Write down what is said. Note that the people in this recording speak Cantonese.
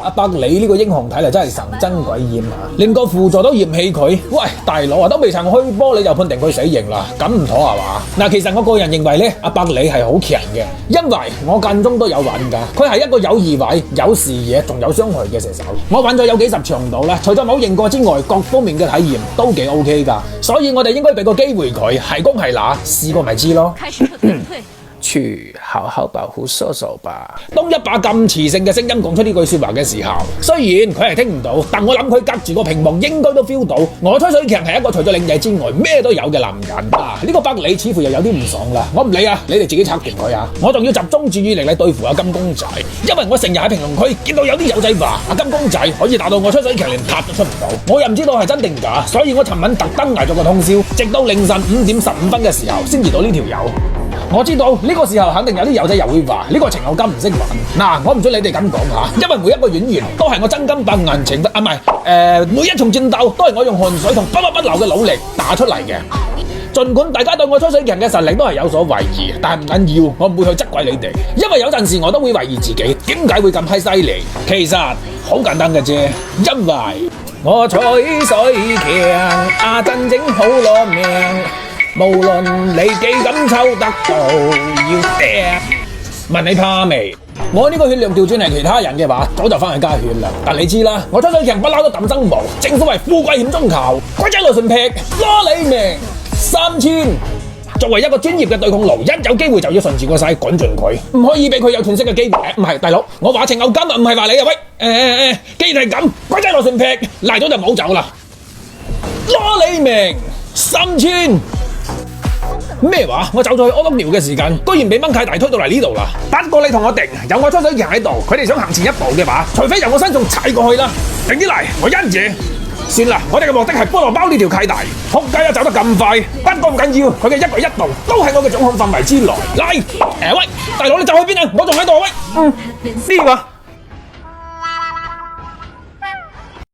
阿百里呢個英雄睇嚟真係神憎鬼厭啊！連個輔助都嫌棄佢。喂，大佬啊，都未曾開波你就判定佢死刑啦，咁唔妥係嘛？嗱，其實我個人認為咧，阿百里係好強嘅，因為我間中都有玩㗎。佢係一個有移位、有視野、仲有傷害嘅射手。我玩咗有幾十場度啦，除咗冇贏過之外，各方面嘅體驗都幾 OK 㗎。所以我哋應該俾個機會佢，係攻係乸，試過咪知咯。去好好保護射手吧。當一把咁磁性嘅聲音講出呢句說話嘅時候，雖然佢係聽唔到，但我諗佢隔住個屏幕應該都 feel 到。我吹水強係一個除咗靚仔之外咩都有嘅男人。呢個百里似乎又有啲唔爽啦。我唔理啊，你哋自己拆掂佢啊！我仲要集中注意力嚟對付阿金公仔，因為我成日喺評論區見到有啲友仔話阿金公仔可以打到我吹水強連塔都出唔到，我又唔知道係真定假，所以我尋晚特登捱咗個通宵，直到凌晨5點15分嘅時候先至到呢條友。我知道呢個時候肯定有啲友仔又會話呢個程咬金唔識玩。嗱，我唔准你哋咁講吓，因為每一個演員都係我真金白銀情啊，唔係每一場戰鬥都係我用汗水同不流嘅努力打出嚟嘅。儘管大家對我吹水強嘅實力都係有所懷疑，但係唔緊要，我唔會去責怪你哋，因為有陣時我都會懷疑自己點解會咁閪犀利。其實好簡單嘅啫，因為我吹水強啊，真正好攞命。無論你幾咁抽得到，要掟。問你怕未？我呢個血量調轉係其他人嘅話，早就翻去加血啦。但你知啦，我吹水強不嬲都抌生毛，正所謂富貴險中求，鬼仔來順劈，攞你命3000。作為一個專業嘅對抗奴，一有機會就要順住個勢趕盡佢，唔可以俾佢有喘息嘅機會。唔係，大佬，我話程咬金啊，唔係話你啊，喂，既然係咁，鬼仔來順劈，賴咗就唔好走啦，攞你命3000。咩話？我走咗去屙督尿嘅時間，居然俾掹契大推到嚟呢度啦！不過你同我定，有我吹水強喺度，佢哋想行前一步嘅話，除非由我身上踩過去啦。定啲嚟，我一嘢。算啦，我哋嘅目的係菠蘿包呢條契帶。仆街啊，走得咁快，不過唔緊要，佢嘅一舉一動都係我嘅掌控範圍之內。嚟，喂，大佬你走去邊啊？我仲喺度喂。呢個。